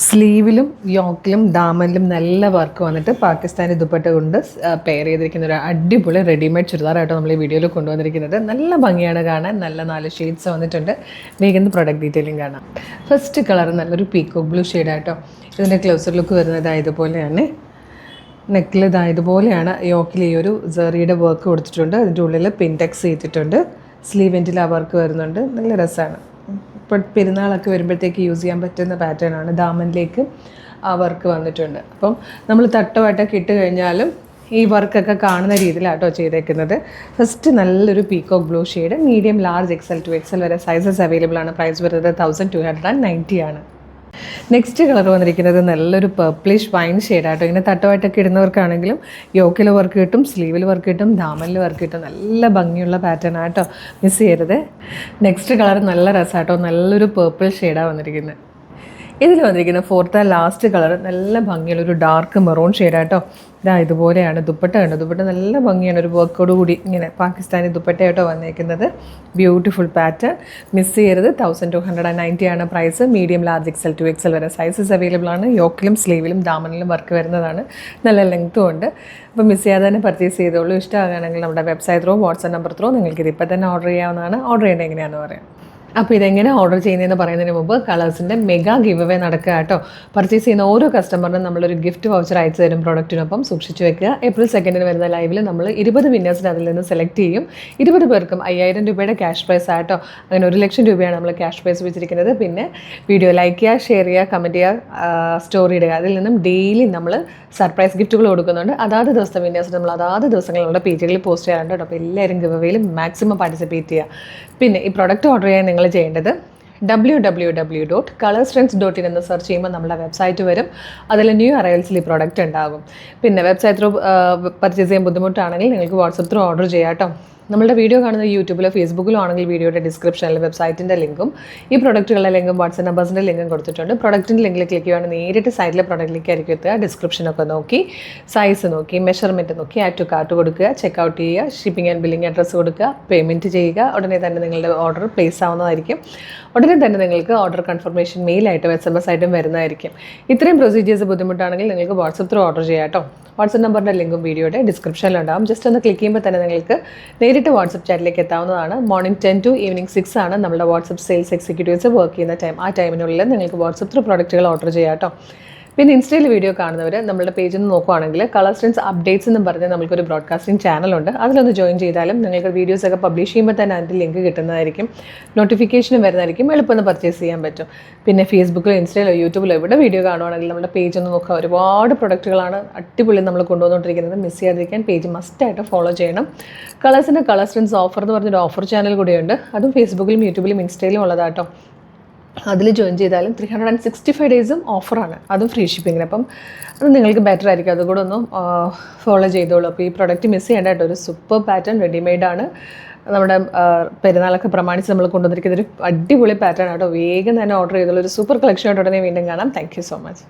സ്ലീവിലും യോക്കിലും ദാമനിലും നല്ല വർക്ക് വന്നിട്ട് പാകിസ്ഥാനി ദുപ്പട്ട കൊണ്ട് പെയർ ചെയ്തിരിക്കുന്ന ഒരു അടിപൊളി റെഡിമെയ്ഡ് ചുരിദാറായിട്ടോ നമ്മൾ ഈ വീഡിയോയിൽ കൊണ്ടുവന്നിരിക്കുന്നത്. നല്ല ഭംഗിയാണ് കാണാൻ, നല്ല 4 ഷെയ്ഡ്സ് വന്നിട്ടുണ്ട്. വേഗം പ്രൊഡക്റ്റ് ഡീറ്റെയിലും കാണാം. ഫസ്റ്റ് കളർ നല്ലൊരു പീക്കോക്ക് ബ്ലൂ ഷെയ്ഡായിട്ടോ. ഇതിൻ്റെ ക്ലോസർ ലുക്ക് വരുന്നത് ഇതുപോലെയാണ്. നെക്കിൽ ഇതുപോലെയാണ്. യോക്കിൽ ഈ ഒരു സെറിയുടെ വർക്ക് കൊടുത്തിട്ടുണ്ട്. അതിൻ്റെ ഉള്ളിൽ പിൻടെക്സ് ചെയ്തിട്ടുണ്ട്. സ്ലീവ് എൻഡിൽ ആ വർക്ക് വരുന്നുണ്ട്. നല്ല രസമാണ്. ഇപ്പോൾ പെരുന്നാളൊക്കെ വരുമ്പോഴത്തേക്ക് യൂസ് ചെയ്യാൻ പറ്റുന്ന പാറ്റേൺ ആണ്. ദാമനിലേക്ക് ആ വർക്ക് വന്നിട്ടുണ്ട്. അപ്പം നമ്മൾ തട്ടമായിട്ടൊക്കെ ഇട്ട് കഴിഞ്ഞാലും ഈ വർക്കൊക്കെ കാണുന്ന രീതിയിലാട്ടോ ചെയ്തേക്കുന്നത്. ഫസ്റ്റ് നല്ലൊരു peacock blue shade, medium, large, XL to XL വരെ സൈസസ് അവൈലബിൾ ആണ്. പ്രൈസ് വരുന്നത് 1290 ആണ്. നെക്സ്റ്റ് കളർ വന്നിരിക്കുന്നത് നല്ലൊരു പർപ്പിളിഷ് വൈൻ ഷെയ്ഡാട്ടോ. ഇങ്ങനെ തട്ടമായിട്ടൊക്കെ ഇടുന്നവർക്കാണെങ്കിലും യോക്കിൽ വർക്ക് കിട്ടും, സ്ലീവിൽ വർക്ക് കിട്ടും, ദാമനിൽ വർക്ക് കിട്ടും. നല്ല ഭംഗിയുള്ള പാറ്റേൺ ആട്ടോ, മിസ് ചെയ്യരുത്. നെക്സ്റ്റ് കളർ നല്ല രസമാട്ടോ, നല്ലൊരു പർപ്പിൾ ഷെയ്ഡാണ് വന്നിരിക്കുന്നത്. ഇതിൽ വന്നിരിക്കുന്ന ഫോർത്ത് ആൻഡ് ലാസ്റ്റ് കളർ നല്ല ഭംഗിയുള്ളൊരു ഡാർക്ക് മെറൂൺ ഷെയ്ഡാട്ടോ. ഇതുപോലെയാണ് ദുപ്പട്ട കണ്ടോ. ദുപ്പട്ട നല്ല ഭംഗിയാണ്, ഒരു വർക്കോട് കൂടി ഇങ്ങനെ പാകിസ്ഥാനി ദുപ്പട്ടയായിട്ടോ വന്നേക്കുന്നത്. ബ്യൂട്ടിഫുൾ പാറ്റേൺ, മിസ് ചെയ്യരുത്. 1290 ആണ് price. Medium, large, XL to XL വരെ സൈസസ് അവൈലബിൾ ആണ്. യോക്കിലും സ്ലീവിലും ദാമനിലും വർക്ക് വരുന്നതാണ്. നല്ല ലെങ്ത്തും ഉണ്ട്. അപ്പോൾ മിസ് ചെയ്യാതെ തന്നെ പർച്ചേസ് ചെയ്തോളൂ. ഇഷ്ടമാകുകയാണെങ്കിൽ നമ്മുടെ website throw, WhatsApp number throw നിങ്ങൾക്കിത് ഇപ്പോൾ തന്നെ ഓർഡർ ചെയ്യാവുന്നതാണ്. ഓർഡർ ചെയ്യേണ്ടത് എങ്ങനെയാണെന്ന് പറയാം. അപ്പോൾ ഇതെങ്ങനെ ഓർഡർ ചെയ്യുന്നതെന്ന് പറയുന്നതിന് മുമ്പ് കളേഴ്സിൻ്റെ മെഗാ ഗിവ് അവേ നടക്കുക കേട്ടോ. പർച്ചേസ് ചെയ്യുന്ന ഓരോ കസ്റ്റമറിനും നമ്മളൊരു ഗിഫ്റ്റ് വൗച്ചർ അയച്ചു തരും പ്രോഡക്റ്റിനൊപ്പം. സൂക്ഷിച്ച് വെക്കുക. April 2 വരുന്ന ലൈവിൽ നമ്മൾ 20 വിന്നേഴ്സിന് അതിൽ നിന്ന് സെലക്ട് ചെയ്യും. 20 പേർക്കും 5000 രൂപയുടെ ക്യാഷ് പ്രൈസ് ആട്ടോ. അങ്ങനെ 1,00,000 രൂപയാണ് നമ്മൾ ക്യാഷ് പ്രൈസ് വെച്ചിരിക്കുന്നത്. പിന്നെ വീഡിയോ ലൈക്ക് ചെയ്യുക, ഷെയർ ചെയ്യുക, കമൻറ്റ് ചെയ്യുക, സ്റ്റോറി ഇടുക. അതിൽ നിന്നും ഡെയിലി നമ്മൾ സർപ്രൈസ് ഗിഫ്റ്റുകൾ കൊടുക്കുന്നുണ്ട്. അതാത് ദിവസത്തെ വിന്നേഴ്സിന് നമ്മൾ അതാത് ദിവസങ്ങളുടെ പേജുകളിൽ പോസ്റ്റ് ചെയ്യാറുണ്ട് കേട്ടോ. അപ്പോൾ എല്ലാവരും ഗിവ് അവേയിൽ മാക്സിമം പാർട്ടിസിപ്പേറ്റ് ചെയ്യുക. പിന്നെ ഈ പ്രൊഡക്റ്റ് ഓർഡർ ചെയ്യാൻ നിങ്ങൾ ചെയ്യേണ്ടത് www.colorstrends.in എന്ന് സെർച്ച് ചെയ്യുമ്പോൾ നമ്മുടെ വെബ്സൈറ്റ് വരും. അതിൽ ന്യൂ അറൈവൽസിൽ ഈ പ്രോഡക്റ്റ് ഉണ്ടാകും. പിന്നെ വെബ്സൈറ്റ് ത്രൂ പർച്ചേസ് ചെയ്യാൻ ബുദ്ധിമുട്ടാണെങ്കിൽ നിങ്ങൾക്ക് വാട്സപ്പ് ത്രൂ ഓർഡർ ചെയ്യാം കേട്ടോ. നമ്മളുടെ വീഡിയോ കാണുന്നത് യൂട്യൂബിലോ ഫേസ്ബുക്കിലോ ആണെങ്കിൽ വീഡിയോയുടെ ഡിസ്ക്രിപ്ഷനിൽ വെബ്സൈറ്റിൻ്റെ ലിങ്കും ഈ പ്രൊഡക്റ്റുകളുടെ ലിങ്കും വാട്സ്ആപ്പ് നമ്പേഴ്സിൻ്റെ ലിങ്കും കൊടുത്തിട്ടുണ്ട്. പ്രൊഡക്റ്റിൻ്റെ ലിങ്കിൽ ക്ലിക്ക് ചെയ്യുകയാണെങ്കിൽ നേരിട്ട് സൈറ്റിലെ പ്രൊഡക്റ്റിലേക്ക് ആയിരിക്കും എത്തുക. ഡിസ്ക്രിപ്ഷനൊക്കെ നോക്കി, സൈസ് നോക്കി, മെഷർമെൻറ്റ് നോക്കി, ആഡ് ടു കാർട്ട് കൊടുക്കുക, ചെക്കൗട്ട് ചെയ്യുക, ഷിപ്പിംഗ് ആൻഡ് ബില്ലിംഗ് അഡ്രസ്സ് കൊടുക്കുക, പേയ്മെൻറ്റ് ചെയ്യുക. ഉടനെ തന്നെ നിങ്ങളുടെ ഓർഡർ പ്ലേസ് ആവുന്നതായിരിക്കും. ഉടനെ തന്നെ നിങ്ങൾക്ക് ഓർഡർ കൺഫർമേഷൻ മെയിലായിട്ടും SMS ആയിട്ടും വരുന്നതായിരിക്കും. ഇത്രയും പ്രൊസീജിയേഴ്സ് ബുദ്ധിമുട്ടാണെങ്കിൽ നിങ്ങൾക്ക് വാട്സപ്പ് ത്രൂ ഓർഡർ ചെയ്യാം കേട്ടോ. വാട്സപ്പ് നമ്പറിൻ്റെ ലിങ്കും വീഡിയോയുടെ ഡിസ്ക്രിപ്ഷനിലുണ്ടാകും. ജസ്റ്റ് ഒന്ന് ക്ലിക്ക് ചെയ്യുമ്പോൾ തന്നെ നിങ്ങൾക്ക് നേരിട്ട് വാട്സപ്പ് ചാറ്റിലേക്ക് എത്താവുന്നതാണ്. മോർണിംഗ് 10 to ഈവനിങ് 6 ആണ് നമ്മുടെ വാട്സപ്പ് സെയിൽസ് എക്സിക്യൂട്ടീവ്സ് വർക്ക് ചെയ്യുന്ന ടൈം. ആ ടൈമിനുള്ളിൽ നിങ്ങൾക്ക് വാട്സപ്പ് ത്രൂ പ്രോഡക്റ്റുകൾ ഓർഡർ ചെയ്യാം കേട്ടോ. പിന്നെ ഇൻസ്റ്റയിൽ വീഡിയോ കാണുന്നവർ നമ്മുടെ പേജിൽ നിന്ന് നോക്കുവാണെങ്കിൽ കളർസ്ട്രെൻഡ്സ് അപ്ഡേറ്റ്സ് എന്നും പറഞ്ഞ് നമുക്കൊരു ബ്രോഡ്കാസ്റ്റിംഗ് ചാനലുണ്ട്. അതിലൊന്ന് ജോയിൻ ചെയ്താലും നിങ്ങൾക്ക് വീഡിയോസൊക്കെ പബ്ലിഷ് ചെയ്യുമ്പോൾ തന്നെ അതിൻ്റെ ലിങ്ക് കിട്ടുന്നതായിരിക്കും. നോട്ടിഫിക്കേഷനും വരുന്നതായിരിക്കും. എളുപ്പം പർച്ചേസ് ചെയ്യാൻ പറ്റും. പിന്നെ ഫേസ്ബുക്കിലോ ഇൻസ്റ്റയിലോ യൂട്യൂബിലോ എവിടെ വീഡിയോ കാണുവാണെങ്കിൽ നമ്മുടെ പേജ് ഒന്ന് നോക്കുക. ഒരുപാട് പ്രൊഡക്റ്റുകളാണ് അടിപൊളി നമ്മൾ കൊണ്ടുവന്നുകൊണ്ടിരിക്കുന്നത്. മിസ് ചെയ്യാതിരിക്കാൻ പേജ് മസ്റ്റായിട്ട് ഫോളോ ചെയ്യണം. കളേഴ്സിൻ്റെ കളർസ്ട്രെൻഡ്സ് ഓഫർ എന്ന് പറഞ്ഞൊരു ഓഫർ ചാനൽ കൂടിയുണ്ട്. അതും ഫേസ്ബുക്കിലും യൂട്യൂബിലും ഇൻസ്റ്റയിലും ഉള്ളതാട്ടോ. അതിൽ ജോയിൻ ചെയ്താലും 365 ഡേയ്സും ഓഫറാണ്. അതും ഫ്രീ ഷിപ്പിങ്ങിന്. അപ്പം അത് നിങ്ങൾക്ക് ബെറ്റർ ആയിരിക്കും. അതുകൂടെ ഒന്ന് ഫോളോ ചെയ്തോളൂ. അപ്പോൾ ഈ പ്രൊഡക്റ്റ് മിസ് ചെയ്യേണ്ട കേട്ടോ. ഒരു സൂപ്പർ പാറ്റേൺ റെഡിമെയ്ഡാണ്. നമ്മുടെ പെരുന്നാളൊക്കെ പ്രമാണിച്ച് നമ്മൾ കൊണ്ടുവന്നിരിക്കുന്ന ഒരു അടിപൊളി പാറ്റേൺ ആട്ടോ. വേഗം തന്നെ ഓർഡർ ചെയ്തോളൂ. ഒരു സൂപ്പർ കളക്ഷനായിട്ട് ഉടനെ വീണ്ടും കാണാം. Thank you so much.